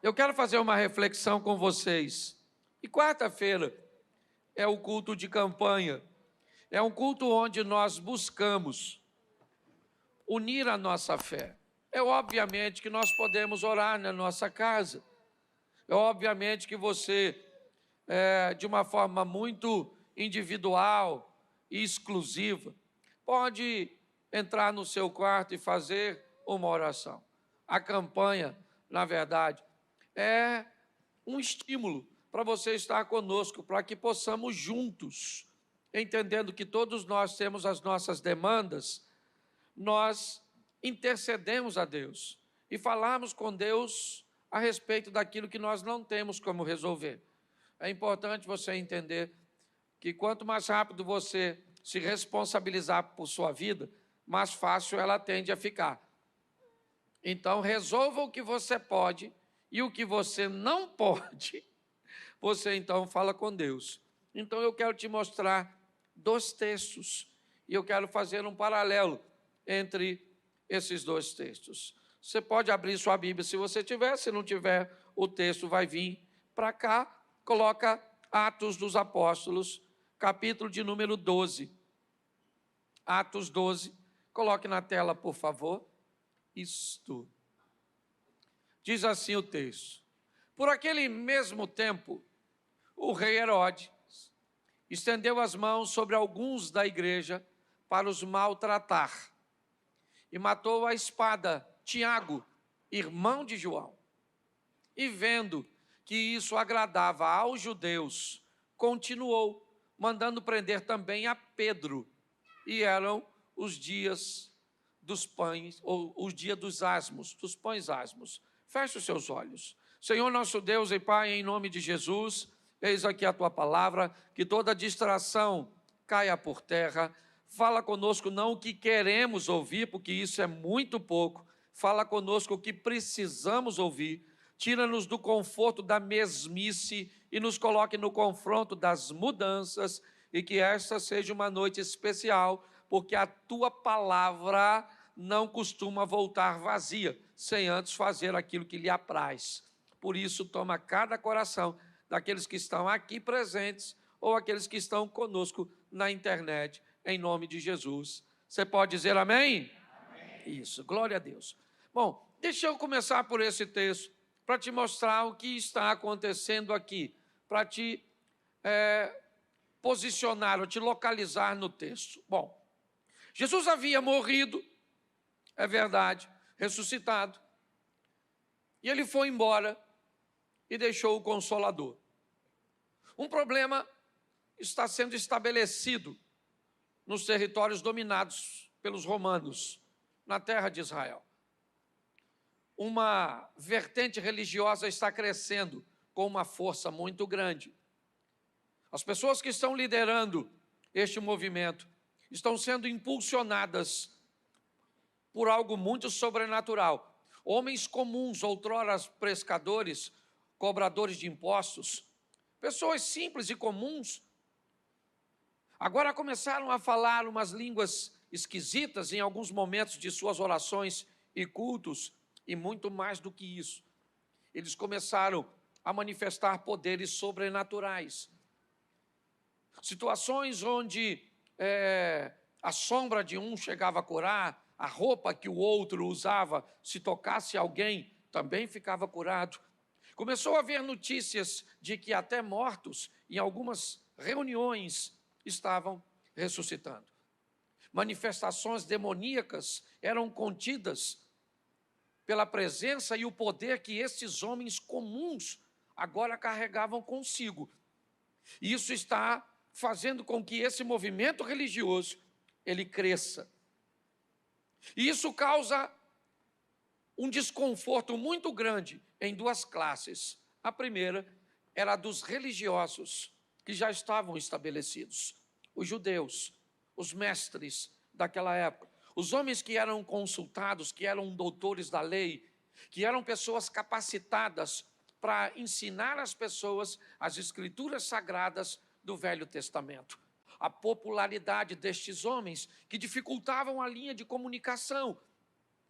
Eu quero fazer uma reflexão com vocês. E quarta-feira é o culto de campanha. É um culto onde nós buscamos unir a nossa fé. É obviamente que nós podemos orar na nossa casa. É obviamente que você, de uma forma muito individual e exclusiva, pode entrar no seu quarto e fazer uma oração. A campanha, na verdade, é um estímulo para você estar conosco, para que possamos juntos, entendendo que todos nós temos as nossas demandas, nós intercedemos a Deus e falamos com Deus a respeito daquilo que nós não temos como resolver. É importante você entender que quanto mais rápido você se responsabilizar por sua vida, mais fácil ela tende a ficar. Então, resolva o que você pode e o que você não pode, você então fala com Deus. Então, eu quero te mostrar 2 textos e eu quero fazer um paralelo entre esses 2 textos. Você pode abrir sua Bíblia se você tiver, se não tiver, o texto vai vir para cá, coloca Atos dos Apóstolos, capítulo de número 12. Atos 12, coloque na tela, por favor. Isto. Diz assim o texto: por aquele mesmo tempo, o rei Herodes estendeu as mãos sobre alguns da igreja para os maltratar e matou à espada Tiago, irmão de João. E vendo que isso agradava aos judeus, continuou mandando prender também a Pedro. E eram os dias dos pães, ou os dias dos asmos, dos pães asmos. Feche os seus olhos. Senhor nosso Deus e Pai, em nome de Jesus, eis aqui a Tua palavra, que toda distração caia por terra. Fala conosco não o que queremos ouvir, porque isso é muito pouco. Fala conosco o que precisamos ouvir. Tira-nos do conforto da mesmice e nos coloque no confronto das mudanças, e que esta seja uma noite especial, porque a Tua palavra não costuma voltar vazia, sem antes fazer aquilo que lhe apraz. Por isso, toma cada coração daqueles que estão aqui presentes ou aqueles que estão conosco na internet, em nome de Jesus. Você pode dizer amém? Amém. Isso, glória a Deus. Bom, deixa eu começar por esse texto, para te mostrar o que está acontecendo aqui, para te posicionar ou te localizar no texto. Bom, Jesus havia morrido, é verdade, ressuscitado, e ele foi embora e deixou o Consolador. Um problema está sendo estabelecido nos territórios dominados pelos romanos, na terra de Israel. Uma vertente religiosa está crescendo com uma força muito grande. As pessoas que estão liderando este movimento estão sendo impulsionadas por algo muito sobrenatural. Homens comuns, outrora pescadores, cobradores de impostos, pessoas simples e comuns, agora começaram a falar umas línguas esquisitas em alguns momentos de suas orações e cultos, e muito mais do que isso. Eles começaram a manifestar poderes sobrenaturais. Situações onde a sombra de um chegava a curar, a roupa que o outro usava, se tocasse alguém, também ficava curado. Começou a haver notícias de que até mortos, em algumas reuniões, estavam ressuscitando. Manifestações demoníacas eram contidas pela presença e o poder que esses homens comuns agora carregavam consigo. E isso está fazendo com que esse movimento religioso ele cresça. E isso causa um desconforto muito grande em 2 classes. A primeira era a dos religiosos, que já estavam estabelecidos. Os judeus, os mestres daquela época. Os homens que eram consultados, que eram doutores da lei, que eram pessoas capacitadas para ensinar às pessoas as escrituras sagradas do Velho Testamento. A popularidade destes homens que dificultavam a linha de comunicação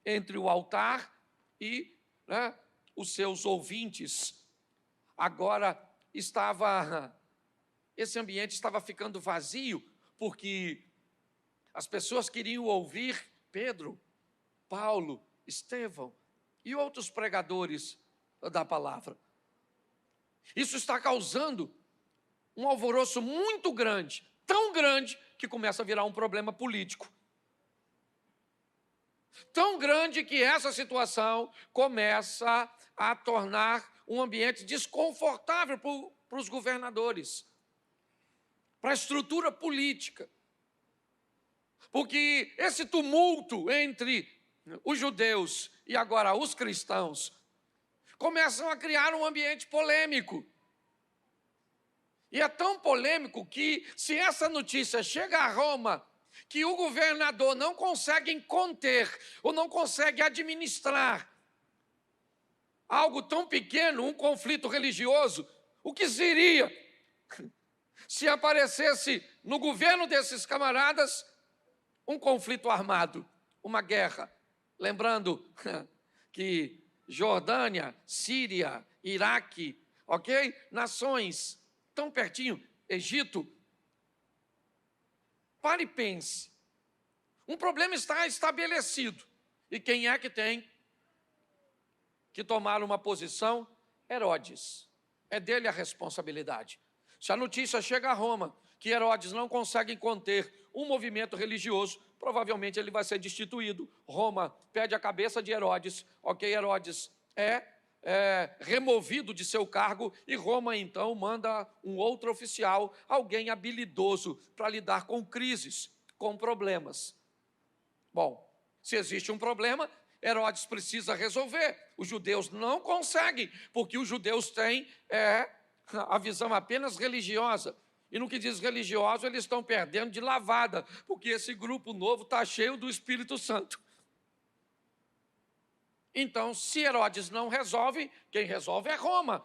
entre o altar e os seus ouvintes, agora esse ambiente estava ficando vazio, porque as pessoas queriam ouvir Pedro, Paulo, Estevão e outros pregadores da palavra. Isso está causando um alvoroço muito grande, tão grande que começa a virar um problema político. Tão grande que essa situação começa a tornar um ambiente desconfortável para os governadores, para a estrutura política. Porque esse tumulto entre os judeus e agora os cristãos começam a criar um ambiente polêmico. E é tão polêmico que, se essa notícia chega a Roma, que o governador não consegue conter ou não consegue administrar algo tão pequeno, um conflito religioso, o que seria se aparecesse no governo desses camaradas um conflito armado, uma guerra? Lembrando que Jordânia, Síria, Iraque, ok? Nações tão pertinho, Egito. Pare e pense. Um problema está estabelecido. E quem é que tem que tomar uma posição? Herodes. É dele a responsabilidade. Se a notícia chega a Roma que Herodes não consegue conter um movimento religioso, provavelmente ele vai ser destituído. Roma pede a cabeça de Herodes, ok? Herodes é removido de seu cargo e Roma então manda um outro oficial, alguém habilidoso para lidar com crises, com problemas. Bom, se existe um problema, Herodes precisa resolver. Os judeus não conseguem, porque os judeus têm a visão apenas religiosa. E no que diz religioso, eles estão perdendo de lavada, porque esse grupo novo está cheio do Espírito Santo. Então, se Herodes não resolve, quem resolve é Roma,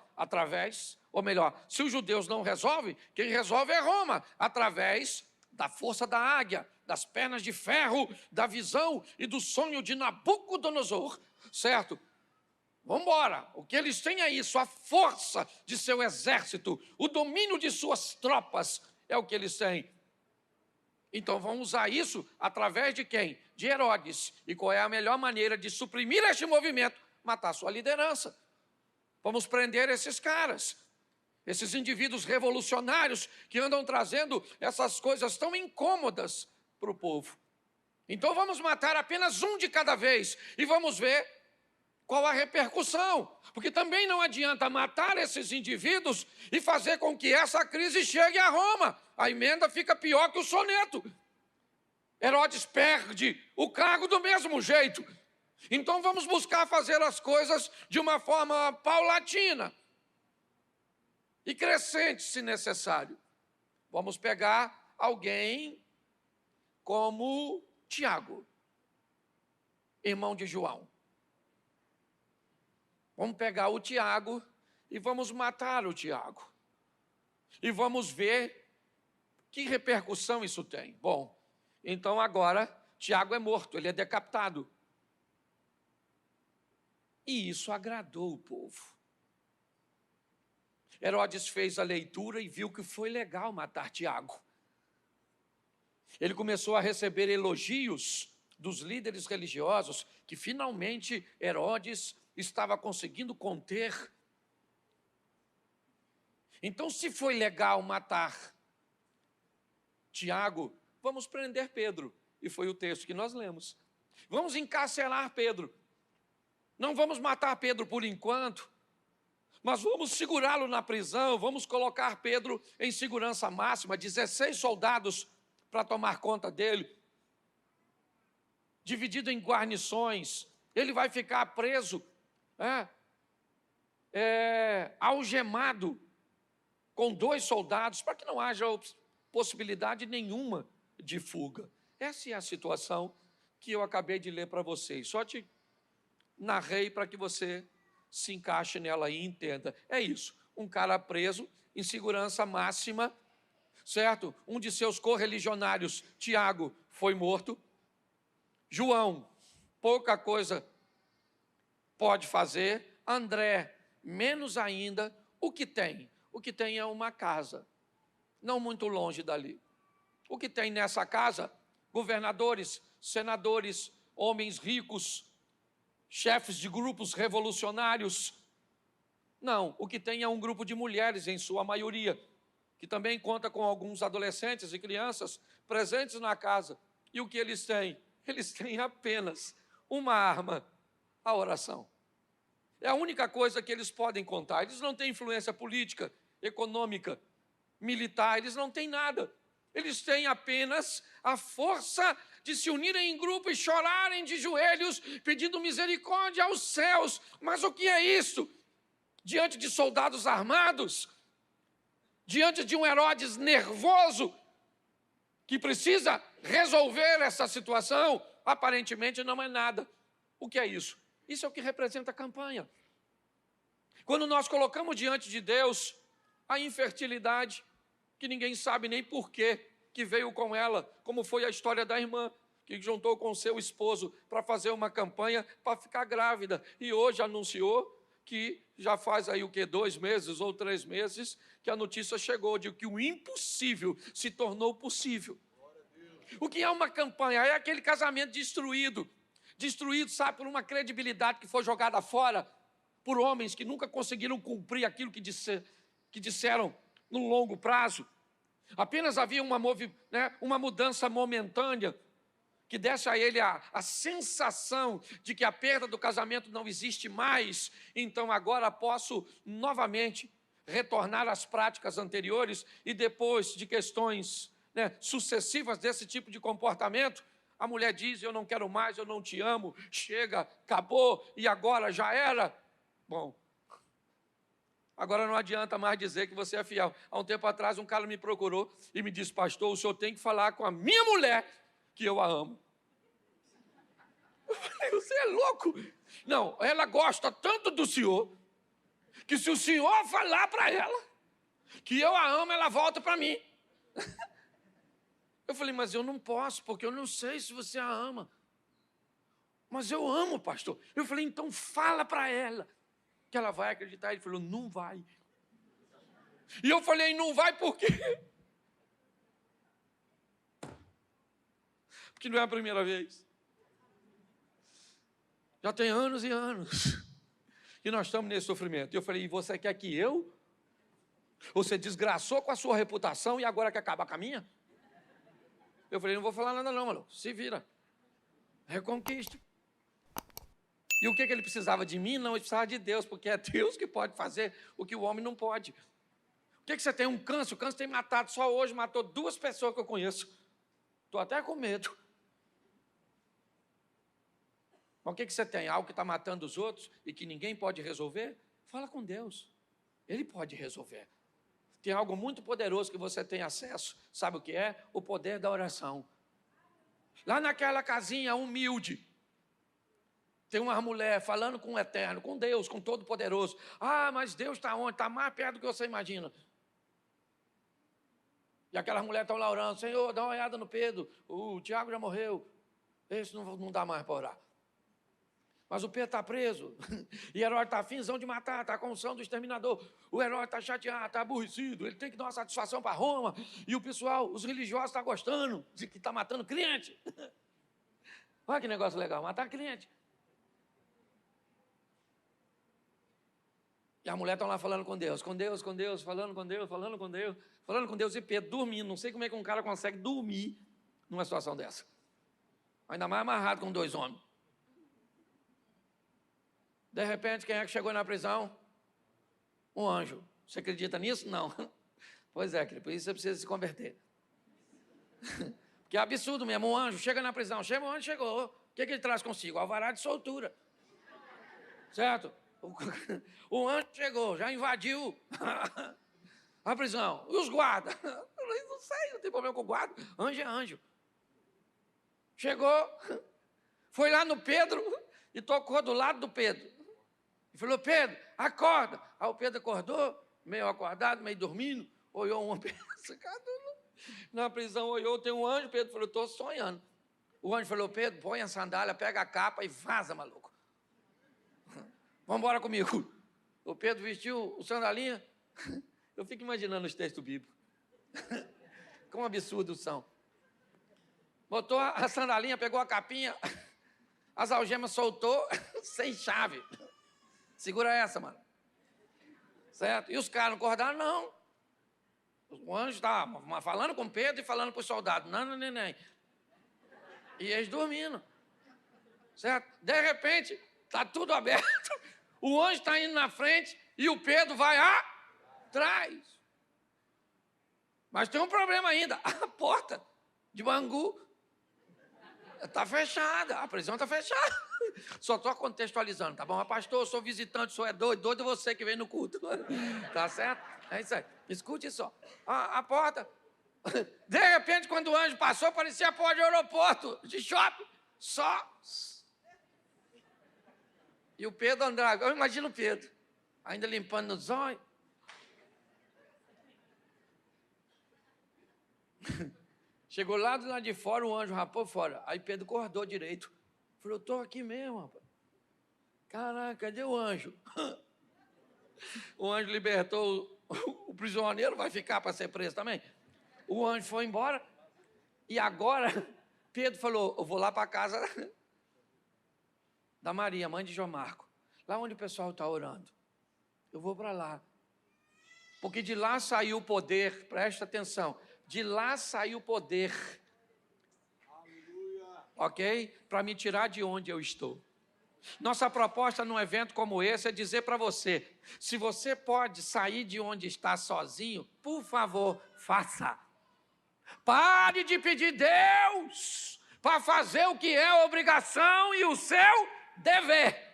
ou melhor, se os judeus não resolvem, quem resolve é Roma, através da força da águia, das pernas de ferro, da visão e do sonho de Nabucodonosor, certo? Vamos embora, o que eles têm é isso, a força de seu exército, o domínio de suas tropas, é o que eles têm. Então vamos usar isso através de quem? De Herodes. E qual é a melhor maneira de suprimir este movimento? Matar sua liderança. Vamos prender esses caras, esses indivíduos revolucionários que andam trazendo essas coisas tão incômodas para o povo. Então vamos matar apenas um de cada vez e vamos ver qual a repercussão. Porque também não adianta matar esses indivíduos e fazer com que essa crise chegue a Roma. A emenda fica pior que o soneto. Herodes perde o cargo do mesmo jeito. Então vamos buscar fazer as coisas de uma forma paulatina e crescente, se necessário. Vamos pegar alguém como Tiago, irmão de João. Vamos pegar o Tiago e vamos matar o Tiago. E vamos ver que repercussão isso tem. Bom, então agora Tiago é morto, ele é decapitado. E isso agradou o povo. Herodes fez a leitura e viu que foi legal matar Tiago. Ele começou a receber elogios dos líderes religiosos que finalmente Herodes estava conseguindo conter. Então, se foi legal matar Tiago, vamos prender Pedro. E foi o texto que nós lemos. Vamos encarcerar Pedro. Não vamos matar Pedro por enquanto, mas vamos segurá-lo na prisão, vamos colocar Pedro em segurança máxima, 16 soldados para tomar conta dele, dividido em guarnições. Ele vai ficar preso, algemado com 2 soldados, para que não haja possibilidade nenhuma de fuga. Essa é a situação que eu acabei de ler para vocês. Só te narrei para que você se encaixe nela e entenda. É isso, um cara preso em segurança máxima, certo? Um de seus correligionários, Tiago, foi morto. João, pouca coisa pode fazer, André, menos ainda. O que tem? O que tem é uma casa, não muito longe dali. O que tem nessa casa? Governadores, senadores, homens ricos, chefes de grupos revolucionários. Não, o que tem é um grupo de mulheres, em sua maioria, que também conta com alguns adolescentes e crianças presentes na casa. E o que eles têm? Eles têm apenas uma arma, a oração. É a única coisa que eles podem contar. Eles não têm influência política, econômica, militar, eles não têm nada. Eles têm apenas a força de se unirem em grupo e chorarem de joelhos, pedindo misericórdia aos céus. Mas o que é isso? Diante de soldados armados, diante de um Herodes nervoso, que precisa resolver essa situação, aparentemente não é nada. O que é isso? Isso é o que representa a campanha. Quando nós colocamos diante de Deus a infertilidade, que ninguém sabe nem por quê, que veio com ela, como foi a história da irmã, que juntou com seu esposo para fazer uma campanha para ficar grávida, e hoje anunciou que já faz aí o quê? 2 meses ou 3 meses, que a notícia chegou de que o impossível se tornou possível. O que é uma campanha? É aquele casamento destruído, sabe, por uma credibilidade que foi jogada fora, por homens que nunca conseguiram cumprir aquilo que disseram no longo prazo. Apenas havia uma mudança momentânea, que desse a ele a sensação de que a perda do casamento não existe mais, então agora posso novamente retornar às práticas anteriores, e depois de questões sucessivas desse tipo de comportamento, a mulher diz: eu não quero mais, eu não te amo, chega, acabou, e agora já era. Bom, agora não adianta mais dizer que você é fiel. Há um tempo atrás um cara me procurou e me disse: pastor, o senhor tem que falar com a minha mulher que eu a amo. Eu falei: você é louco? Não, ela gosta tanto do senhor, que se o senhor falar para ela que eu a amo, ela volta para mim. Eu falei: mas eu não posso, porque eu não sei se você a ama. Mas eu amo, pastor. Eu falei: então fala para ela que ela vai acreditar. Ele falou: não vai. E eu falei: não vai por quê? Porque não é a primeira vez. Já tem anos e anos que nós estamos nesse sofrimento. E eu falei: e você quer que eu? Você desgraçou com a sua reputação e agora quer acabar com a minha? Eu falei: não vou falar nada não, maluco. Se vira. Reconquista. E o que ele precisava de mim? Não, ele precisava de Deus, porque é Deus que pode fazer o que o homem não pode. O que você tem? Um câncer? O câncer tem matado. Só hoje matou 2 pessoas que eu conheço. Estou até com medo. Mas o que você tem? Algo que está matando os outros e que ninguém pode resolver? Fala com Deus. Ele pode resolver. Tem algo muito poderoso que você tem acesso. Sabe o que é? O poder da oração. Lá naquela casinha humilde, tem uma mulher falando com o Eterno, com Deus, com Todo-Poderoso. Ah, mas Deus está onde? Está mais perto do que você imagina. E aquelas mulheres estão lá orando: Senhor, dá uma olhada no Pedro. O Tiago já morreu. Esse não dá mais para orar. Mas o Pedro está preso. E Herodes está afinzão de matar, está com unção do exterminador. O Herodes está chateado, está aborrecido. Ele tem que dar uma satisfação para Roma. E o pessoal, os religiosos, estão gostando de que está matando crente. Olha que negócio legal, matar crente. E a mulher está lá falando com Deus, falando com Deus, e Pedro dormindo. Não sei como é que um cara consegue dormir numa situação dessa. Ainda mais amarrado com 2 homens. De repente, quem é que chegou na prisão? Um anjo. Você acredita nisso? Não. Pois é, querido, por isso você precisa se converter. Porque é absurdo mesmo, um anjo chega na prisão. Chega, o anjo chegou. O que ele traz consigo? Alvará de soltura. Certo? O anjo chegou, já invadiu a prisão. E os guardas? Não sei, não tem problema com o guarda. Anjo é anjo. Chegou, foi lá no Pedro e tocou do lado do Pedro. E falou: Pedro, acorda. Aí o Pedro acordou, meio acordado, meio dormindo, olhou uma peça. Na prisão olhou, tem um anjo. Pedro falou: estou sonhando. O anjo falou: Pedro, põe a sandália, pega a capa e vaza, maluco. Vamos embora comigo. O Pedro vestiu o sandalinha. Eu fico imaginando os textos bíblicos. Quão absurdos são. Botou a sandalinha, pegou a capinha, as algemas soltou, sem chave. Segura essa, mano. Certo? E os caras não acordaram, não. O anjo estava falando com Pedro e falando para os soldados. Não, não, não, não. E eles dormindo. Certo? De repente, está tudo aberto. O anjo está indo na frente e o Pedro vai atrás. Mas tem um problema ainda. A porta de Bangu está fechada. A prisão está fechada. Só estou contextualizando, tá bom? Mas, pastor, eu sou visitante, o senhor é doido. Doido você que vem no culto. Tá certo? É isso aí. Escute só. A porta... De repente, quando o anjo passou, parecia a porta de aeroporto, de shopping. Só... E o Pedro Andrade, eu imagino o Pedro, ainda limpando os olhos. Chegou lá do lado de fora, o anjo rapou fora. Aí Pedro acordou direito. Falou, eu estou aqui mesmo, rapaz. Caraca, cadê o anjo? O anjo libertou o prisioneiro, vai ficar para ser preso também. O anjo foi embora. E agora, Pedro falou, eu vou lá para a casa da Maria, mãe de João Marco. Lá onde o pessoal está orando. Eu vou para lá. Porque de lá saiu o poder, presta atenção. De lá saiu o poder. Aleluia. Ok? Para me tirar de onde eu estou. Nossa proposta num evento como esse é dizer para você, se você pode sair de onde está sozinho, por favor, faça. Pare de pedir Deus para fazer o que é obrigação e o seu dever.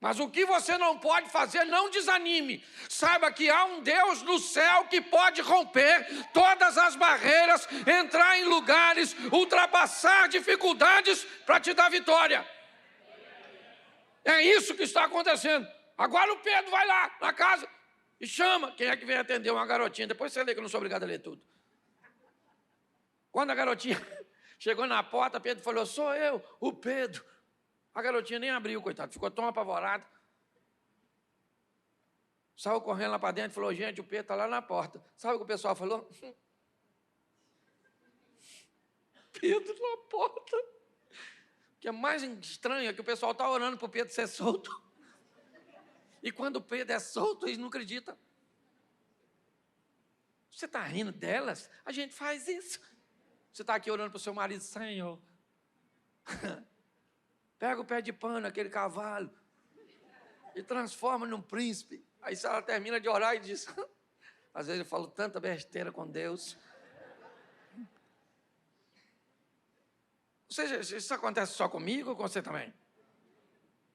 Mas o que você não pode fazer, não desanime. Saiba que há um Deus no céu que pode romper todas as barreiras, entrar em lugares, ultrapassar dificuldades para te dar vitória. É isso que está acontecendo. Agora o Pedro vai lá na casa e chama. Quem é que vem atender? Uma garotinha. Depois você lê que eu não sou obrigado a ler tudo. Quando a garotinha chegou na porta, Pedro falou, sou eu, o Pedro. A garotinha nem abriu, coitado, ficou tão apavorada. Saiu correndo lá para dentro e falou, gente, o Pedro está lá na porta. Sabe o que o pessoal falou? Pedro na porta. O que é mais estranho é que o pessoal está orando para o Pedro ser solto. E quando o Pedro é solto, eles não acreditam. Você está rindo delas? A gente faz isso. Você está aqui orando para o seu marido, Senhor. Pega o pé de pano, aquele cavalo, e transforma num príncipe. Aí ela termina de orar e diz, às vezes eu falo tanta besteira com Deus. Ou seja, isso acontece só comigo ou com você também?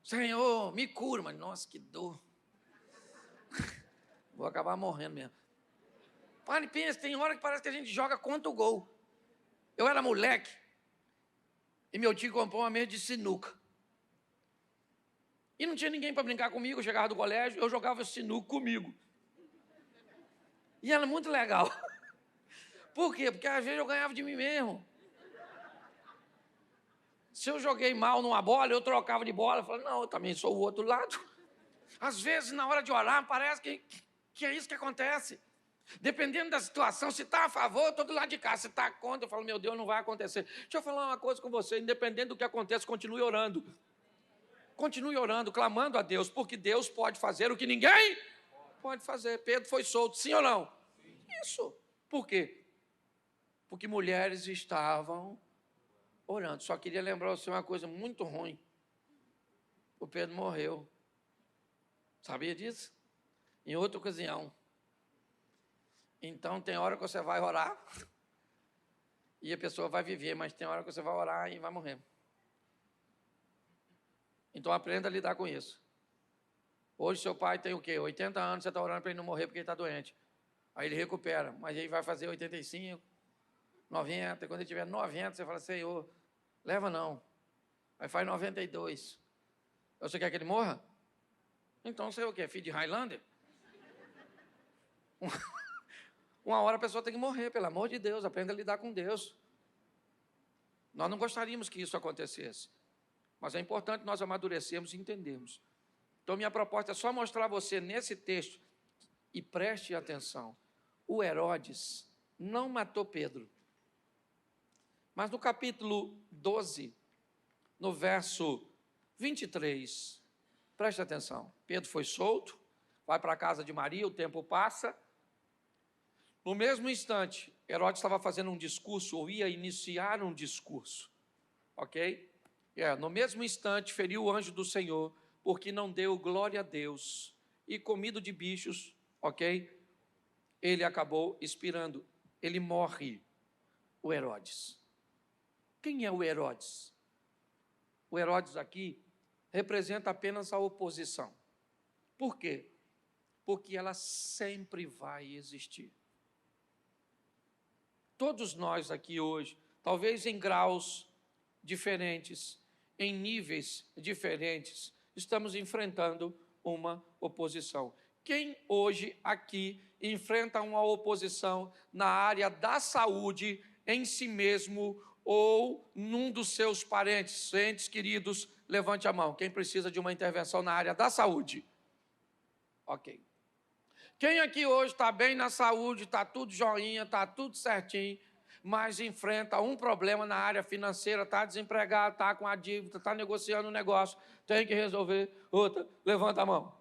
Senhor, me cura, mas nossa, que dor. Vou acabar morrendo mesmo. Pare e pensa, tem hora que parece que a gente joga contra o gol. Eu era moleque, e meu tio comprou uma mesa de sinuca. E não tinha ninguém para brincar comigo, eu chegava do colégio, eu jogava sinuca comigo. E era muito legal. Por quê? Porque às vezes eu ganhava de mim mesmo. Se eu joguei mal numa bola, eu trocava de bola, eu falava, não, eu também sou o outro lado. Às vezes, na hora de orar, parece que é isso que acontece. Dependendo da situação, se está a favor, eu estou do lado de cá. Se está contra, eu falo, meu Deus, não vai acontecer. Deixa eu falar uma coisa com você, independente do que aconteça, continue orando. Continue orando, clamando a Deus, porque Deus pode fazer o que ninguém pode fazer. Pedro foi solto, sim ou não? Sim. Isso. Por quê? Porque mulheres estavam orando. Só queria lembrar você uma coisa muito ruim. O Pedro morreu. Sabia disso? Em outra ocasião. Então, tem hora que você vai orar e a pessoa vai viver, mas tem hora que você vai orar e vai morrer. Então, aprenda a lidar com isso. Hoje, seu pai tem o quê? 80 anos, você está orando para ele não morrer porque ele está doente. Aí ele recupera, mas ele vai fazer 85, 90. Quando ele tiver 90, você fala, Senhor, leva não. Aí faz 92. Você quer que ele morra? Então, você é o quê? Filho de Highlander? Uma hora a pessoa tem que morrer, pelo amor de Deus, aprenda a lidar com Deus. Nós não gostaríamos que isso acontecesse. Mas é importante nós amadurecermos e entendermos. Então, minha proposta é só mostrar a você nesse texto, e preste atenção, o Herodes não matou Pedro. Mas no capítulo 12, no verso 23, preste atenção, Pedro foi solto, vai para a casa de Maria, o tempo passa. No mesmo instante, Herodes estava fazendo um discurso, ou ia iniciar um discurso, ok? No mesmo instante, feriu o anjo do Senhor, porque não deu glória a Deus, e comido de bichos, ok? Ele acabou expirando, ele morre, o Herodes. Quem é o Herodes? O Herodes aqui representa apenas a oposição. Por quê? Porque ela sempre vai existir. Todos nós aqui hoje, talvez em graus diferentes, em níveis diferentes, estamos enfrentando uma oposição. Quem hoje aqui enfrenta uma oposição na área da saúde em si mesmo ou num dos seus parentes, entes queridos, levante a mão. Quem precisa de uma intervenção na área da saúde? Ok. Quem aqui hoje está bem na saúde, está tudo joinha, está tudo certinho, mas enfrenta um problema na área financeira, está desempregado, está com a dívida, está negociando um negócio, tem que resolver outra, levanta a mão.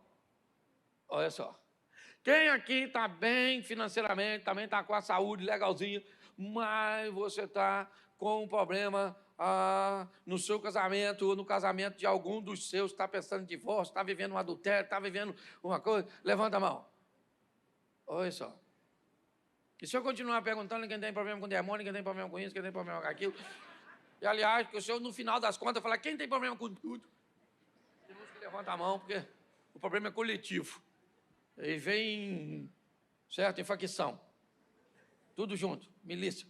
Olha só. Quem aqui está bem financeiramente, também está com a saúde legalzinha, mas você está com um problema no seu casamento, ou no casamento de algum dos seus, está pensando em divórcio, está vivendo um adultério, está vivendo uma coisa, levanta a mão. Olha só. E se eu continuar perguntando, ninguém tem problema com demônio, ninguém tem problema com isso, ninguém tem problema com aquilo. E, aliás, que o senhor, no final das contas, falar, quem tem problema com tudo? Tem uns que levanta a mão, porque o problema é coletivo. E vem, certo, em facção. Tudo junto, milícia.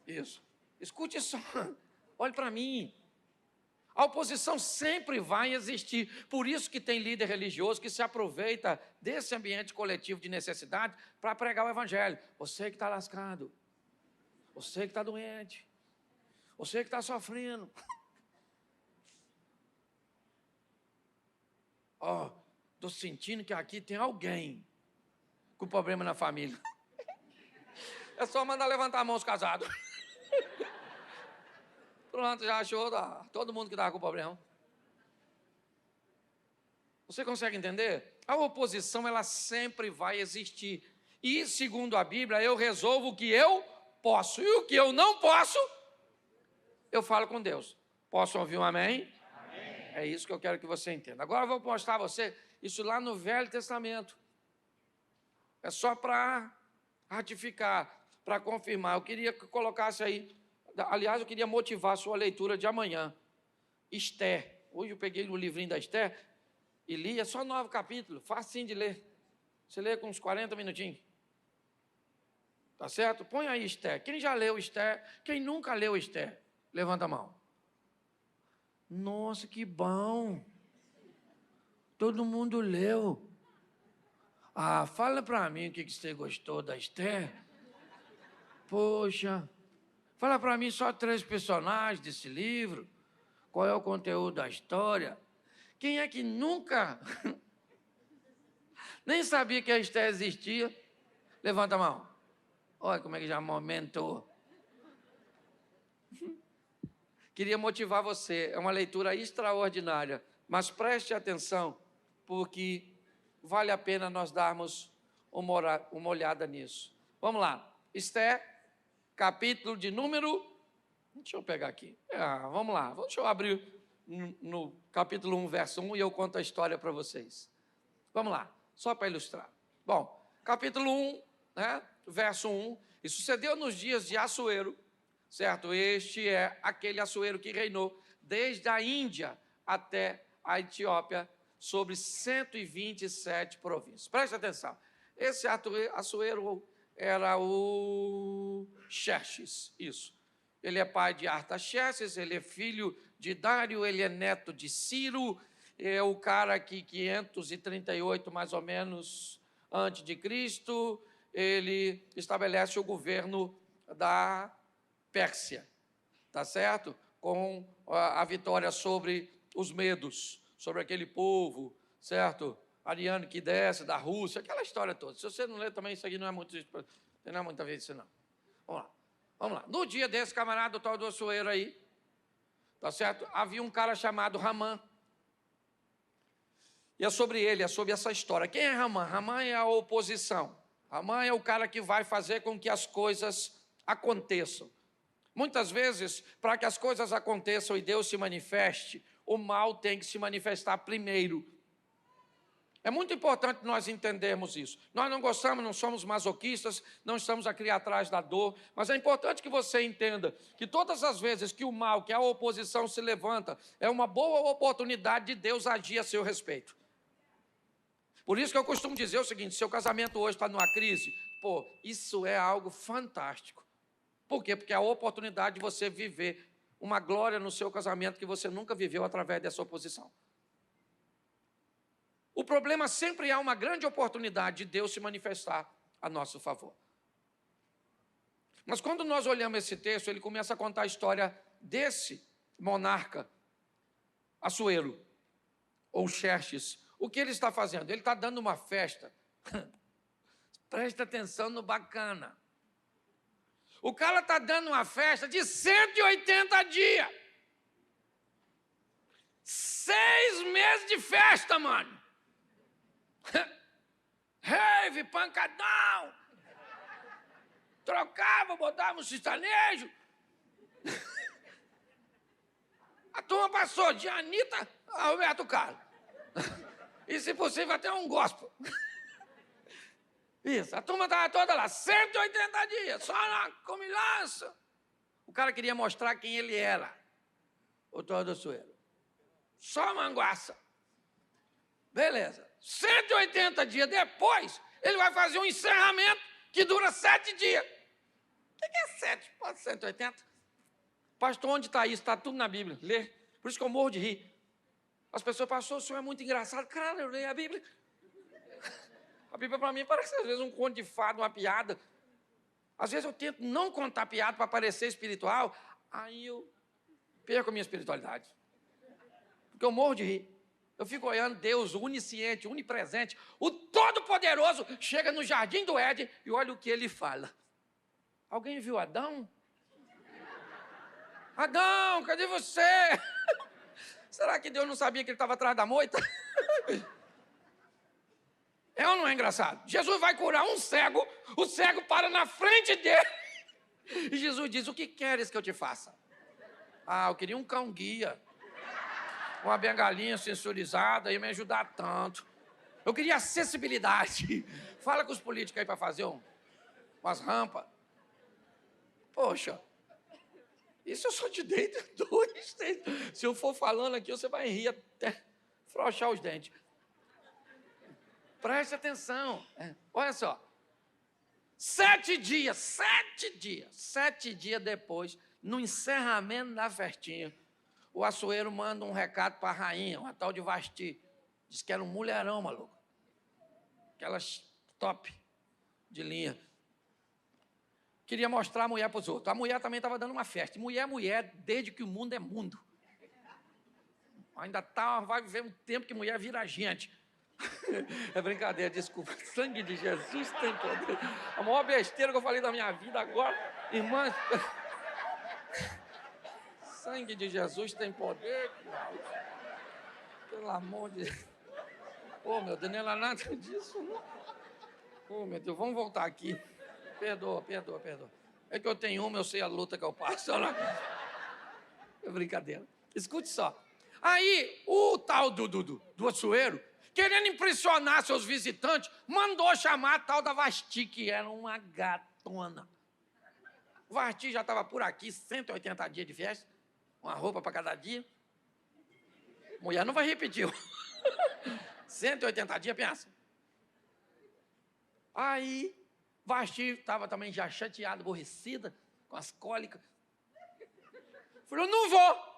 Isso. Escute só, olhe para mim. A oposição sempre vai existir. Por isso que tem líder religioso que se aproveita desse ambiente coletivo de necessidade para pregar o evangelho. Você que está lascado. Você que está doente. Você que está sofrendo. Estou sentindo que aqui tem alguém com problema na família. É só mandar levantar a mão os casados. Pronto, já achou todo mundo que estava com problema. Você consegue entender? A oposição, ela sempre vai existir. E, segundo a Bíblia, eu resolvo o que eu posso. E o que eu não posso, eu falo com Deus. Posso ouvir um amém? Amém. É isso que eu quero que você entenda. Agora eu vou mostrar a você isso lá no Velho Testamento. É só para ratificar, para confirmar. Eu queria que colocasse aí. Aliás, eu queria motivar a sua leitura de amanhã. Esther. Hoje eu peguei o livrinho da Esther e li, é só 9 capítulos, facinho de ler. Você lê com uns 40 minutinhos. Tá certo? Põe aí Esther. Quem já leu Esther? Quem nunca leu Esther? Levanta a mão. Nossa, que bom. Todo mundo leu. Fala para mim o que você gostou da Esther. Poxa. Fala para mim só 3 personagens desse livro. Qual é o conteúdo da história? Quem é que nunca nem sabia que a Esther existia? Levanta a mão. Olha como é que já aumentou. Queria motivar você. É uma leitura extraordinária. Mas preste atenção, porque vale a pena nós darmos uma olhada nisso. Vamos lá. Esther, capítulo de número... Deixa eu pegar aqui. Vamos lá. Deixa eu abrir no capítulo 1, verso 1, e eu conto a história para vocês. Vamos lá, só para ilustrar. Bom, capítulo 1, verso 1. E sucedeu nos dias de Assuero, certo? Este é aquele Assuero que reinou desde a Índia até a Etiópia, sobre 127 províncias. Preste atenção. Esse Assuero era o Xerxes, isso. Ele é pai de Artaxerxes, ele é filho de Dário, ele é neto de Ciro, é o cara que 538, mais ou menos, antes de Cristo, ele estabelece o governo da Pérsia, tá certo? com a vitória sobre os medos, sobre aquele povo, certo? Ariano que desce da Rússia, aquela história toda. Se você não lê também, isso aqui não é muito, não é muita vez isso não. Vamos lá. No dia desse camarada, o tal do Assuero aí, tá certo? Havia um cara chamado Ramã. E é sobre ele, é sobre essa história. Quem é Ramã? Ramã é a oposição. Ramã é o cara que vai fazer com que as coisas aconteçam. Muitas vezes, para que as coisas aconteçam e Deus se manifeste, o mal tem que se manifestar primeiro. É muito importante nós entendermos isso. Nós não gostamos, não somos masoquistas, não estamos a criar atrás da dor, mas é importante que você entenda que todas as vezes que o mal, que a oposição se levanta, é uma boa oportunidade de Deus agir a seu respeito. Por isso que eu costumo dizer o seguinte: seu casamento hoje está numa crise, isso é algo fantástico. Por quê? Porque é a oportunidade de você viver uma glória no seu casamento que você nunca viveu através dessa oposição. O problema sempre é uma grande oportunidade de Deus se manifestar a nosso favor. Mas quando nós olhamos esse texto, ele começa a contar a história desse monarca, Assuero, ou Xerxes. O que ele está fazendo? Ele está dando uma festa. Presta atenção no bacana. O cara está dando uma festa de 180 dias. 6 meses de festa, mano. Rave, pancadão. Trocava, botava um sertanejo. A turma passou de Anitta a Roberto Carlos. E, se possível, até um gospel. Isso, a turma estava toda lá, 180 dias, só na comilança. O cara queria mostrar quem ele era, o tal do Assuero. Só manguaça. Beleza. 180 dias depois, ele vai fazer um encerramento que dura 7 dias. O que é 7? Pode 180. Pastor, onde está isso? Está tudo na Bíblia. Lê. Por isso que eu morro de rir. As pessoas falam: o senhor é muito engraçado. Cara, eu leio a Bíblia. A Bíblia, para mim, parece às vezes um conto de fada, uma piada. Às vezes eu tento não contar piada para parecer espiritual, aí eu perco a minha espiritualidade. Porque eu morro de rir. Eu fico olhando Deus, o onisciente, o onipresente, o todo-poderoso, chega no jardim do Éden e olha o que ele fala. Alguém viu Adão? Adão, cadê você? Será que Deus não sabia que ele estava atrás da moita? É ou não é engraçado? Jesus vai curar um cego, o cego para na frente dele. E Jesus diz: o que queres que eu te faça? Eu queria um cão-guia, uma bengalinha sensorizada, ia me ajudar tanto. Eu queria acessibilidade. Fala com os políticos aí para fazer umas rampas. Poxa, isso eu só te dei 2, 3. Se eu for falando aqui, você vai rir até frouxar os dentes. Preste atenção. Olha só. 7 dias depois, no encerramento da festinha, o Assuero manda um recado para a rainha, uma tal de Vasti. Diz que era um mulherão, maluco. Aquelas top de linha. Queria mostrar a mulher para os outros. A mulher também estava dando uma festa. Mulher é mulher desde que o mundo é mundo. Ainda vai viver um tempo que mulher vira gente. É brincadeira, desculpa. Sangue de Jesus tem poder. A maior besteira que eu falei da minha vida agora, irmãs. Sangue de Jesus tem poder. Pelo amor de Deus. Meu Deus, não era nada disso, não. Meu Deus, vamos voltar aqui. Perdoa. É que eu tenho eu sei a luta que eu passo. É brincadeira. Escute só. Aí, o tal do Assuero, querendo impressionar seus visitantes, mandou chamar a tal da Vasti, que era uma gatona. Vasti já estava por aqui, 180 dias de festa, uma roupa para cada dia. Mulher não vai repetir. 180 dias, pensa. Aí, Vasti estava também já chateada, aborrecida, com as cólicas. Falou: não vou,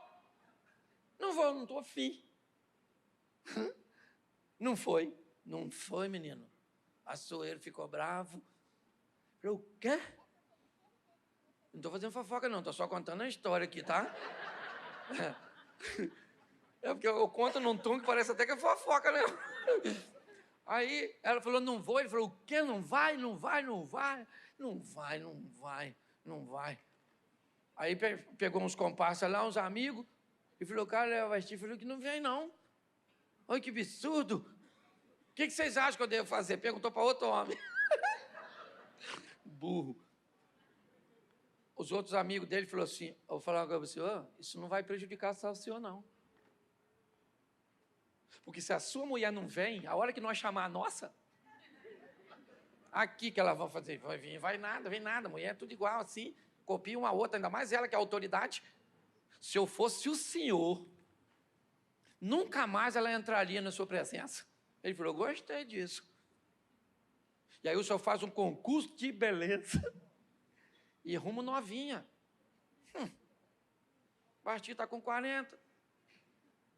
não estou afim. Não foi, menino. Assuero ficou bravo. Falou: o quê? Não estou fazendo fofoca, não, estou só contando a história aqui, tá? É porque eu conto num tom que parece até que é fofoca, né? Aí ela falou, não vou. Ele falou, o quê? Não vai, não vai, não vai? Não vai, não vai, não vai. Aí pegou uns comparsas lá, uns amigos, e falou, cara, vai assistir. Falou que não vem, não. Olha que absurdo. O que vocês acham que eu devo fazer? Perguntou para outro homem. Burro. Os outros amigos dele falaram assim, eu vou falar agora para você, isso não vai prejudicar só o senhor, não. Porque se a sua mulher não vem, a hora que nós chamar a nossa, aqui que ela vai fazer, vai vir, vem nada, mulher é tudo igual assim, copia uma outra, ainda mais ela que é a autoridade. Se eu fosse o senhor, nunca mais ela entraria na sua presença. Ele falou, gostei disso. E aí o senhor faz um concurso de beleza e rumo novinha. O partido está com 40,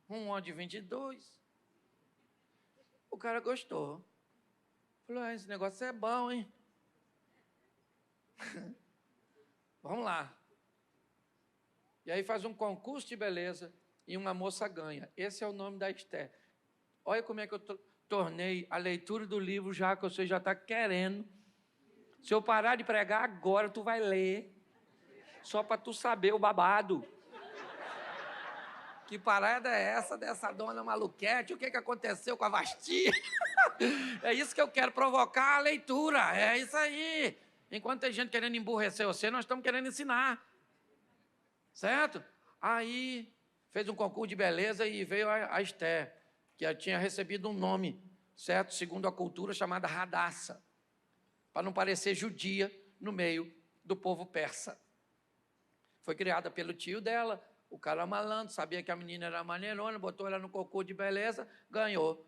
um de 22. O cara gostou. Falou, esse negócio é bom, hein? Vamos lá. E aí faz um concurso de beleza e uma moça ganha. Esse é o nome da Esther. Olha como é que eu tornei a leitura do livro, já que você já está querendo. Se eu parar de pregar agora, tu vai ler. Só para tu saber o babado. Que parada é essa dessa dona Maluquete? O que aconteceu com a Vasti? É isso que eu quero provocar a leitura. É isso aí. Enquanto tem gente querendo emburrecer você, nós estamos querendo ensinar. Certo? Aí fez um concurso de beleza e veio a Esther, que tinha recebido um nome, certo? Segundo a cultura, chamada Radassa, para não parecer judia no meio do povo persa. Foi criada pelo tio dela, o cara malandro, sabia que a menina era maneirona, botou ela no concurso de beleza, ganhou.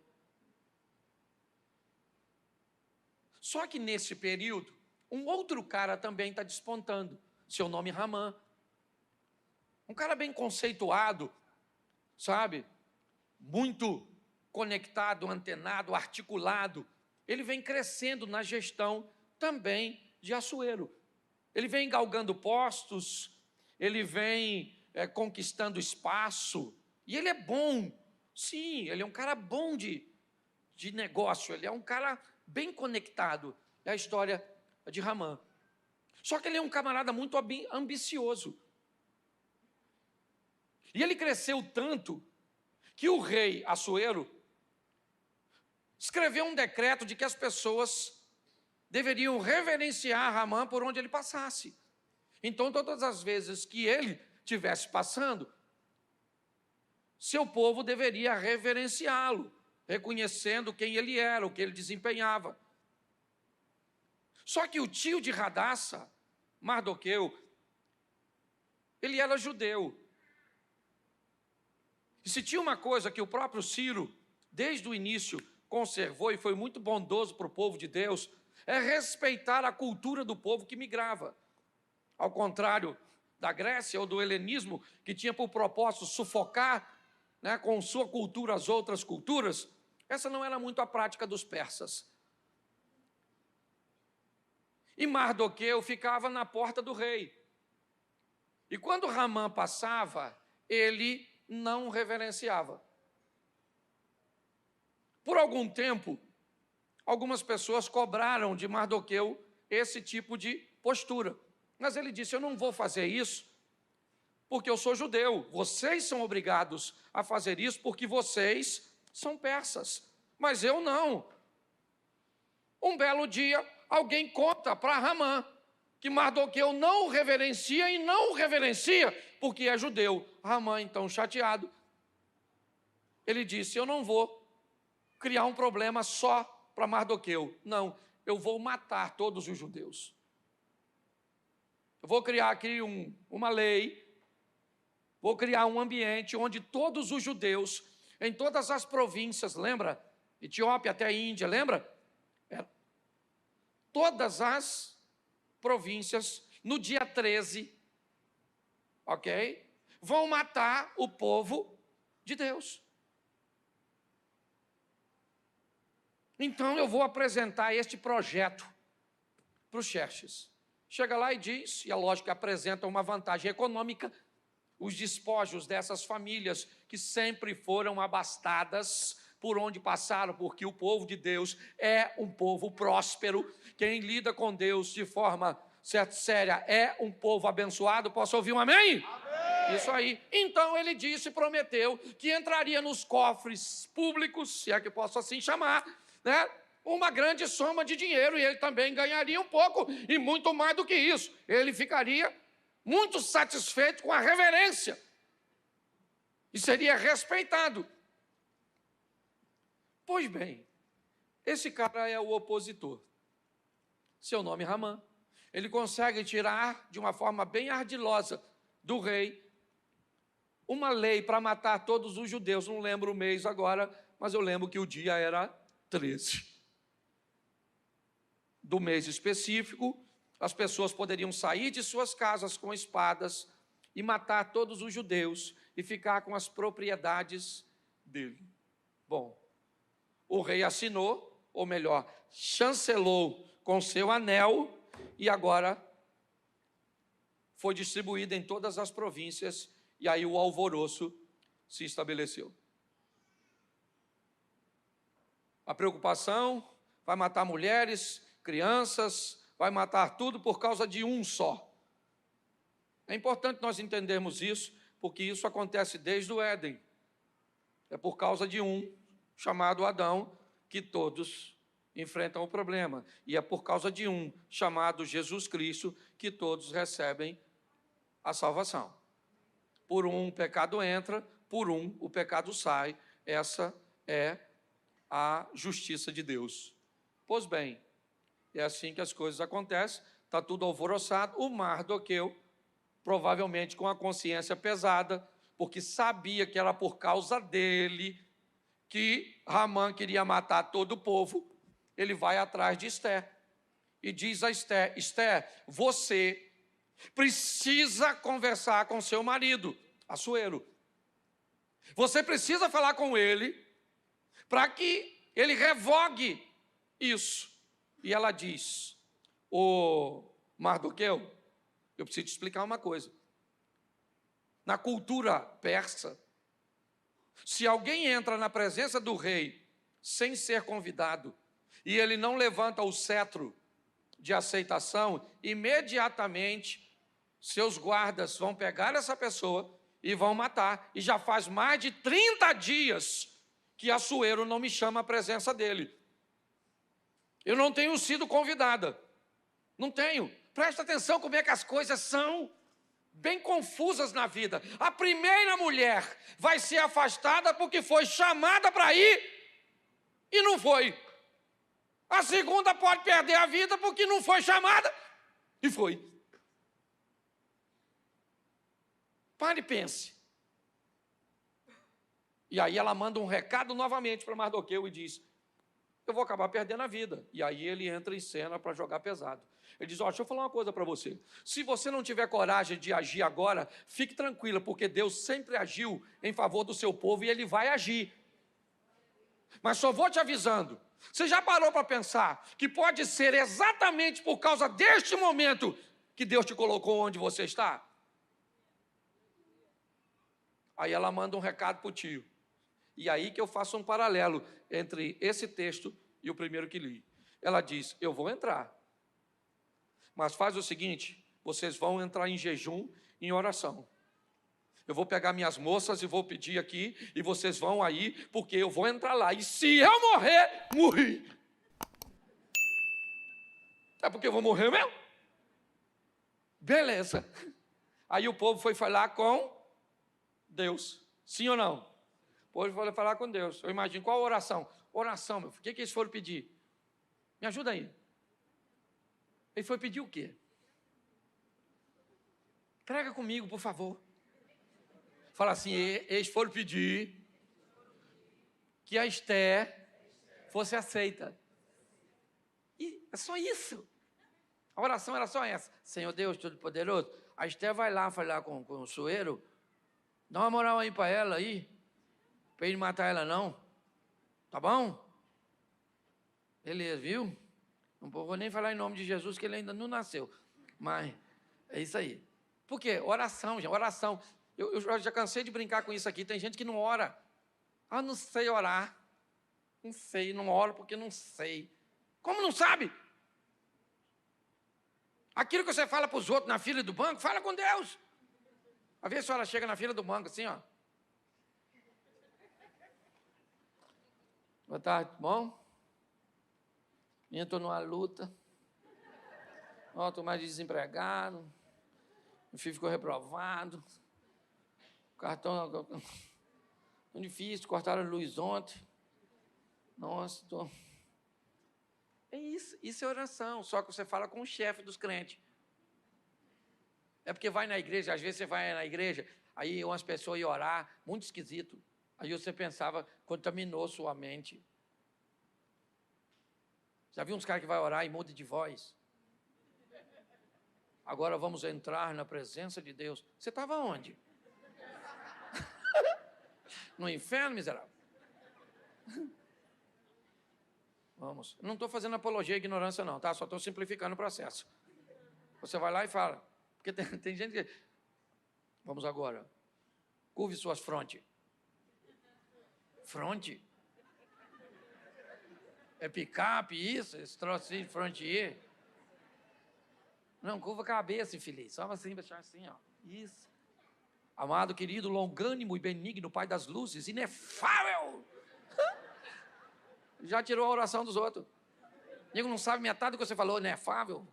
Só que nesse período, um outro cara também está despontando, seu nome Ramã. Um cara bem conceituado, sabe? Muito conectado, antenado, articulado. Ele vem crescendo na gestão também de Assuero. Ele vem galgando postos, ele vem conquistando espaço. E ele é bom, sim, ele é um cara bom de negócio, ele é um cara bem conectado. É a história de Ramã. Só que ele é um camarada muito ambicioso. E ele cresceu tanto que o rei Assuero escreveu um decreto de que as pessoas deveriam reverenciar Ramã por onde ele passasse. Então, todas as vezes que ele estivesse passando, seu povo deveria reverenciá-lo, reconhecendo quem ele era, o que ele desempenhava. Só que o tio de Radassa, Mardoqueu, ele era judeu. E se tinha uma coisa que o próprio Ciro, desde o início, conservou e foi muito bondoso para o povo de Deus, é respeitar a cultura do povo que migrava. Ao contrário da Grécia ou do helenismo, que tinha por propósito sufocar, com sua cultura as outras culturas, essa não era muito a prática dos persas. E Mardoqueu ficava na porta do rei. E quando Ramã passava, ele não reverenciava. Por algum tempo, algumas pessoas cobraram de Mardoqueu esse tipo de postura. Mas ele disse, eu não vou fazer isso porque eu sou judeu. Vocês são obrigados a fazer isso porque vocês são persas. Mas eu não. Um belo dia, alguém conta para Ramã que Mardoqueu não o reverencia e não o reverencia porque é judeu. Ramã, então, chateado, ele disse, eu não vou criar um problema só para Mardoqueu. Não, eu vou matar todos os judeus. Eu vou criar aqui uma lei, vou criar um ambiente onde todos os judeus, em todas as províncias, lembra? Etiópia até a Índia, lembra? Todas as províncias, no dia 13, ok? Vão matar o povo de Deus. Então eu vou apresentar este projeto para os Xerxes. Chega lá e diz, e é lógico que apresenta uma vantagem econômica, os despojos dessas famílias que sempre foram abastadas por onde passaram, porque o povo de Deus é um povo próspero. Quem lida com Deus de forma séria é um povo abençoado. Posso ouvir um amém? Amém! Isso aí. Então ele disse, prometeu, que entraria nos cofres públicos, se é que posso assim chamar, né? Uma grande soma de dinheiro, e ele também ganharia um pouco, e muito mais do que isso. Ele ficaria muito satisfeito com a reverência, e seria respeitado. Pois bem, esse cara é o opositor. Seu nome é Ramã. Ele consegue tirar, de uma forma bem ardilosa, do rei, uma lei para matar todos os judeus. Não lembro o mês agora, mas eu lembro que o dia era 13. Do mês específico, as pessoas poderiam sair de suas casas com espadas e matar todos os judeus e ficar com as propriedades dele. Bom, o rei assinou, ou melhor, chancelou com seu anel, e agora foi distribuído em todas as províncias, e aí o alvoroço se estabeleceu. A preocupação: vai matar mulheres, crianças, vai matar tudo por causa de um só. É importante nós entendermos isso, porque isso acontece desde o Éden. É por causa de um, chamado Adão, que todos enfrentam o problema. E é por causa de um, chamado Jesus Cristo, que todos recebem a salvação. Por um o pecado entra, por um o pecado sai. Essa é a justiça de Deus. Pois bem, é assim que as coisas acontecem, está tudo alvoroçado. O Mardoqueu, provavelmente com a consciência pesada, porque sabia que era por causa dele que Ramã queria matar todo o povo, ele vai atrás de Esté e diz a Esté: Esté, você precisa conversar com seu marido, Assuero. Você precisa falar com ele para que ele revogue isso. E ela diz: ô Mardoqueu, eu preciso te explicar uma coisa. Na cultura persa, se alguém entra na presença do rei sem ser convidado, e ele não levanta o cetro de aceitação, imediatamente seus guardas vão pegar essa pessoa e vão matar. E já faz mais de 30 dias que Assuero não me chama à presença dele. Eu não tenho sido convidada. Não tenho. Presta atenção como é que as coisas são bem confusas na vida. A primeira mulher vai ser afastada porque foi chamada para ir e não foi. A segunda pode perder a vida porque não foi chamada e foi. Pare e pense. E aí ela manda um recado novamente para Mardoqueu e diz: eu vou acabar perdendo a vida. E aí ele entra em cena para jogar pesado. Ele diz: ó, deixa eu falar uma coisa para você. Se você não tiver coragem de agir agora, fique tranquila, porque Deus sempre agiu em favor do seu povo e Ele vai agir. Mas só vou te avisando. Você já parou para pensar que pode ser exatamente por causa deste momento que Deus te colocou onde você está? Aí ela manda um recado para o tio. E aí que eu faço um paralelo entre esse texto e o primeiro que li. Ela diz: eu vou entrar, mas faz o seguinte, vocês vão entrar em jejum, em oração. Eu vou pegar minhas moças e vou pedir aqui, e vocês vão aí, porque eu vou entrar lá. E se eu morrer, morri. É porque eu vou morrer mesmo? Beleza. Aí o povo foi falar com Deus. Sim ou não? O povo foi falar com Deus. Eu imagino, qual oração? Oração, meu filho. O que eles foram pedir? Me ajuda aí. Ele foi pedir o quê? Prega comigo, por favor. Fala assim: eles foram pedir que a Esté fosse aceita. E é só isso. A oração era só essa. Senhor Deus Todo-Poderoso, a Esté vai lá falar com o Assuero, dá uma moral aí para ela aí, para ele matar ela não. Tá bom? Beleza, viu? Não vou nem falar em nome de Jesus, que ele ainda não nasceu. Mas é isso aí. Por quê? Oração, gente, oração. Eu já cansei de brincar com isso aqui. Tem gente que não ora. Ah, não sei orar. Não sei, não oro porque não sei. Como não sabe? Aquilo que você fala para os outros na fila do banco, fala com Deus. Às vezes a senhora chega na fila do banco assim, ó. Boa tarde, bom? Eu estou numa luta. Estou mais desempregado. Meu filho ficou reprovado. O cartão... Tão difícil, cortaram a luz ontem. Nossa, estou... É isso é oração, só que você fala com o chefe dos crentes. É porque vai na igreja, às vezes você vai na igreja, aí umas pessoas iam orar, muito esquisito. Aí você pensava, contaminou sua mente. Já viu uns caras que vai orar e muda de voz? Agora vamos entrar na presença de Deus. Você estava onde? No inferno, miserável? Vamos. Não estou fazendo apologia à ignorância, não, tá? Só estou simplificando o processo. Você vai lá e fala. Porque tem gente que... Vamos agora. Curve suas frontes. Fronte? É picape isso? Esse troço assim, frontier? Não, curva a cabeça, infeliz. Só assim, deixar assim, ó. Isso. Amado, querido, longânimo e benigno, Pai das luzes, inefável. Já tirou a oração dos outros. Nego não sabe metade do que você falou, inefável.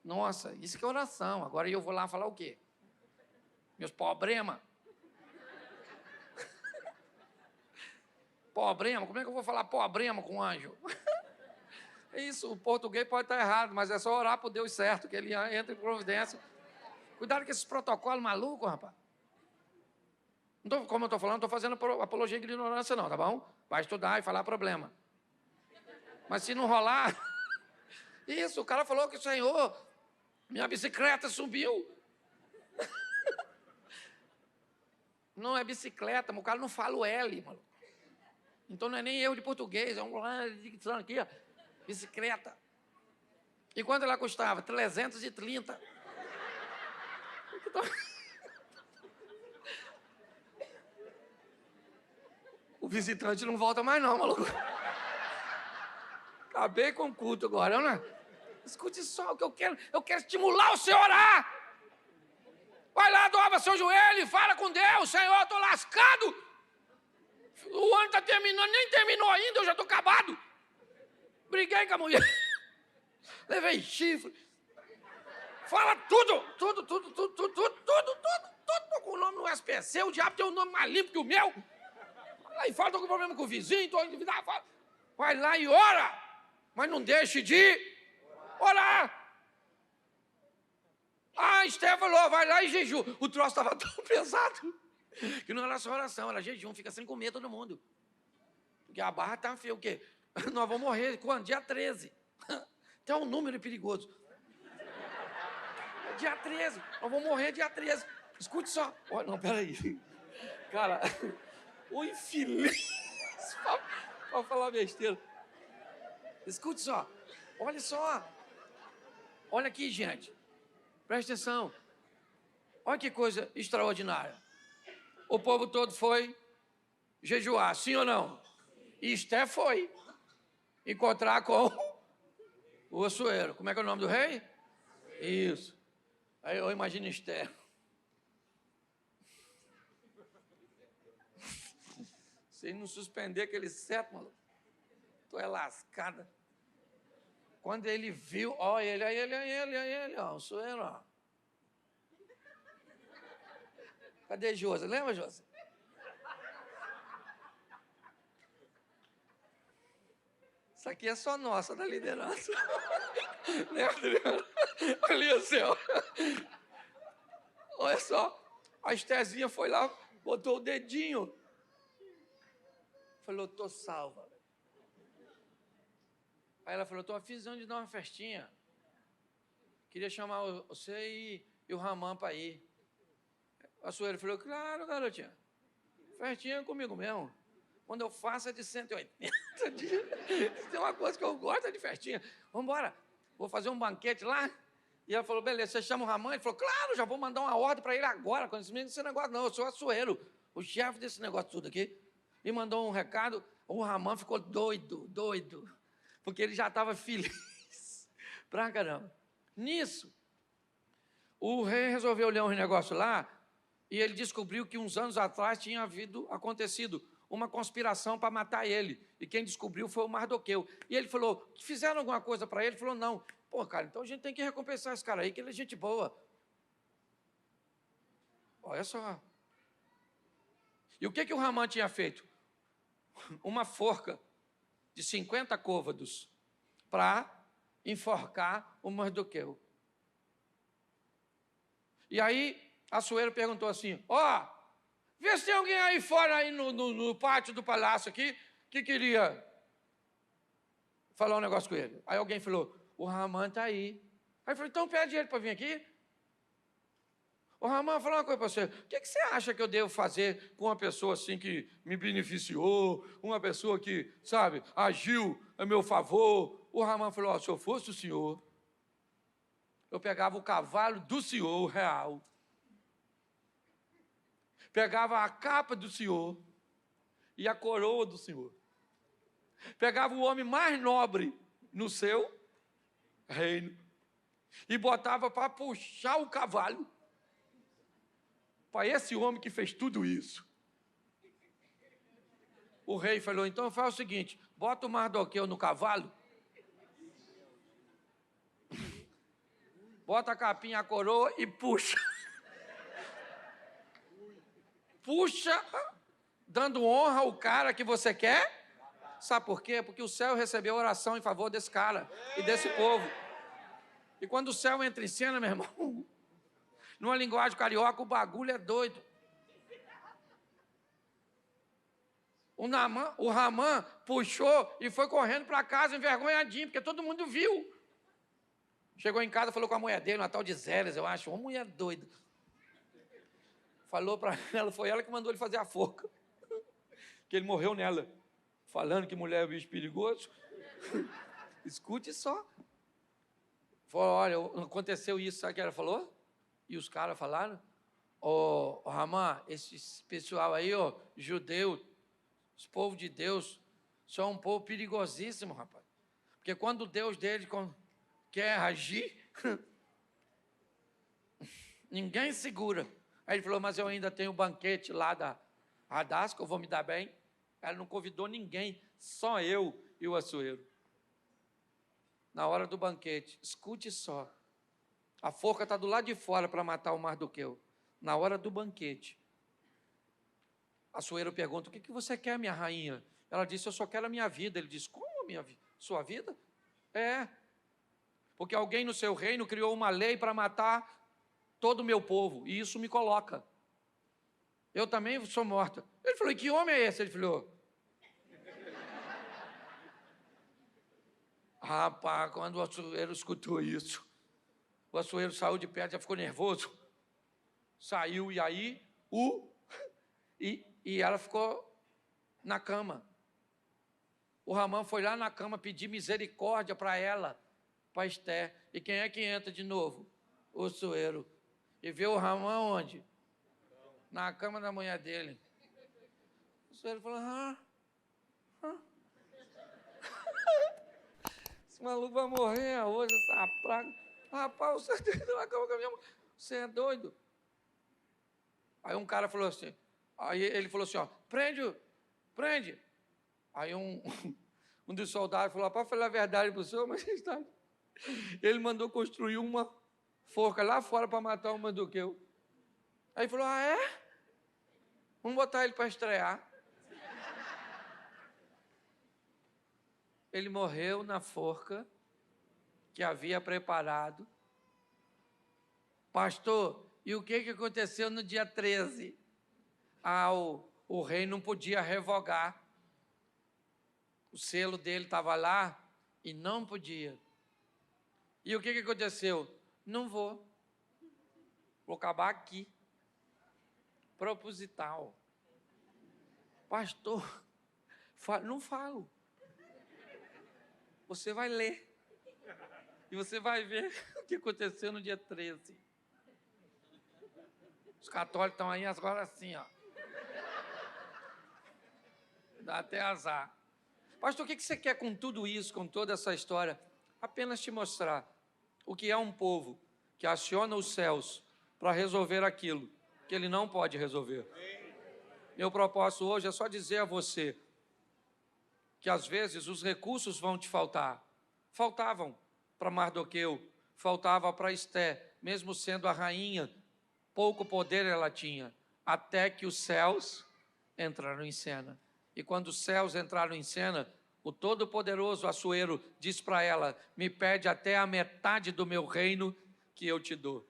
Nossa, isso que é oração. Agora eu vou lá falar o quê? Meus problema. Problema? Como é que eu vou falar problema com anjo? Isso, o português pode estar errado, mas é só orar para o Deus certo, que ele entra em providência. Cuidado com esses protocolos malucos, rapaz. Como eu estou falando, não estou fazendo apologia de ignorância, não, tá bom? Vai estudar e falar problema. Mas se não rolar... Isso, o cara falou que o Senhor, minha bicicleta subiu. Não é bicicleta, mas o cara não fala o L, mano. Então não é nem erro de português, é um dicção aqui, ó. Bicicleta. E quanto ela custava? 330. O visitante não volta mais não, maluco. Acabei com o culto agora, não é? Escute só o que eu quero estimular você a orar. Vai lá, dobra seu joelho e fala com Deus. Senhor, eu estou lascado. O ano está terminando, nem terminou ainda, eu já estou acabado. Briguei com a mulher. Levei chifre. Fala tudo. Tudo com o nome no SPC. O diabo tem um nome mais limpo que o meu. Aí fala, estou com problema com o vizinho, estou endividado. Vai lá e ora. Mas não deixe de orar. Esther falou, vai lá e jejum. O troço estava tão pesado que não era só oração, era jejum. Fica sem comer todo mundo. Porque a barra está feia. O quê? Nós vamos morrer quando? Dia 13. Tem um número perigoso. Dia 13. Nós vamos morrer dia 13. Escute só. Oh, não, peraí. Cara, o infeliz. Para falar besteira. Escute só. Olha só. Olha aqui, gente. Presta atenção. Olha que coisa extraordinária. O povo todo foi jejuar, sim ou não? E Esther foi encontrar com o Assuero. Como é que é o nome do rei? Isso. Aí eu imagino Esther. Se não suspender aquele cetro, maluco, tu é lascada. Quando ele viu, ó, ele, ó, o Assuero, ó. Cadê Josi? Lembra, Josi? Isso aqui é só nossa, da liderança. Né, Adriano? Ali assim, ó. Olha só. A Estherzinha foi lá, botou o dedinho. Falou, tô salva. Aí ela falou, tô afinzão de dar uma festinha. Queria chamar você e o Ramã para ir. A Sueli falou, claro, garotinha. Festinha comigo mesmo. Quando eu faço é de 180 dias. Se tem uma coisa que eu gosto é de festinha. Vamos embora. Vou fazer um banquete lá. E ela falou, beleza, você chama o Ramã? Ele falou, claro, já vou mandar uma ordem para ele agora, com esse negócio não, eu sou Assuero, o chefe desse negócio tudo aqui. E mandou um recado, o Ramã ficou doido, porque ele já estava feliz pra caramba. Nisso, o rei resolveu ler uns negócios lá, e ele descobriu que uns anos atrás tinha acontecido uma conspiração para matar ele. E quem descobriu foi o Mardoqueu. E ele falou, fizeram alguma coisa para ele? Ele falou, não. Pô, cara, então a gente tem que recompensar esse cara aí, que ele é gente boa. Olha só. E o que o Ramã tinha feito? Uma forca de 50 côvados para enforcar o Mardoqueu. E aí, Assuero perguntou assim, vê se tem alguém aí fora, aí no pátio do palácio aqui, que queria falar um negócio com ele. Aí alguém falou, o Ramã está aí. Aí ele falou, então pede ele para vir aqui. O Ramã, vou falar uma coisa para você. O que você acha que eu devo fazer com uma pessoa assim que me beneficiou, uma pessoa que, sabe, agiu a meu favor? O Ramã falou, se eu fosse o senhor, eu pegava o cavalo do senhor, o real, pegava a capa do senhor e a coroa do senhor, pegava o homem mais nobre no seu reino e botava para puxar o cavalo para esse homem que fez tudo isso. O rei falou, então faz o seguinte, bota o Mardoqueu no cavalo, bota a capinha, a coroa e puxa. Puxa, dando honra ao cara que você quer. Sabe por quê? Porque o céu recebeu oração em favor desse cara e desse povo. E quando o céu entra em cena, meu irmão, numa linguagem carioca, o bagulho é doido. O Ramã puxou e foi correndo para casa envergonhadinho, porque todo mundo viu. Chegou em casa, falou com a mulher dele, uma tal de Zélias, eu acho, uma mulher doida. Falou para ela, foi ela que mandou ele fazer a forca. Que ele morreu nela. Falando que mulher é bicho perigoso. Escute só. Falou, olha, aconteceu isso, sabe o que ela falou? E os caras falaram, Ramã, esse pessoal aí, judeu, os povos de Deus, são um povo perigosíssimo, rapaz. Porque quando o Deus dele quer agir, ninguém segura. Aí ele falou, mas eu ainda tenho o banquete lá da Radasco, eu vou me dar bem. Ela não convidou ninguém, só eu e o Assuero. Na hora do banquete, escute só. A forca está do lado de fora para matar o Mardoqueu. Na hora do banquete, Assuero pergunta, o que você quer, minha rainha? Ela disse, eu só quero a minha vida. Ele disse, como a minha vida? Sua vida? É. Porque alguém no seu reino criou uma lei para matar todo o meu povo, e isso me coloca. Eu também sou morta. Ele falou, e que homem é esse? Ele falou, rapaz, quando o Assuero escutou isso, o Assuero saiu de perto, já ficou nervoso, saiu, e aí, e ela ficou na cama. O Ramã foi lá na cama pedir misericórdia para ela, para Esther. E quem é que entra de novo? O Assuero. E vê o Ramã onde? Na cama da mulher dele. O Assuero falou, esse maluco vai morrer hoje, essa praga. Rapaz, você está na cama com a minha mulher. Você é doido? Aí um cara falou assim, aí ele falou assim, prende. Aí um dos soldados falou, para falar a verdade para o senhor, majestade, ele mandou construir uma forca lá fora para matar o Mardoqueu. Aí falou, é? Vamos botar ele para estrear. Ele morreu na forca que havia preparado. Pastor, e o que aconteceu no dia 13? O rei não podia revogar. O selo dele estava lá e não podia. E o que aconteceu? Não vou. Vou acabar aqui. Proposital. Pastor, não falo. Você vai ler. E você vai ver que aconteceu no dia 13. Os católicos estão aí agora assim, ó. Dá até azar. Pastor, o que você quer com tudo isso, com toda essa história? Apenas te mostrar o que é um povo que aciona os céus para resolver aquilo que ele não pode resolver. Meu propósito hoje é só dizer a você que às vezes os recursos vão te faltar. Faltavam para Mardoqueu, faltava para Esté, mesmo sendo a rainha, pouco poder ela tinha, até que os céus entraram em cena. E quando os céus entraram em cena, o Todo-Poderoso Assuero diz para ela: me pede até a metade do meu reino que eu te dou.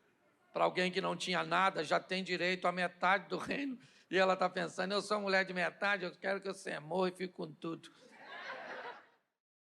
Para alguém que não tinha nada, já tem direito a metade do reino. E ela está pensando: eu sou mulher de metade, eu quero que você morra e fique com tudo.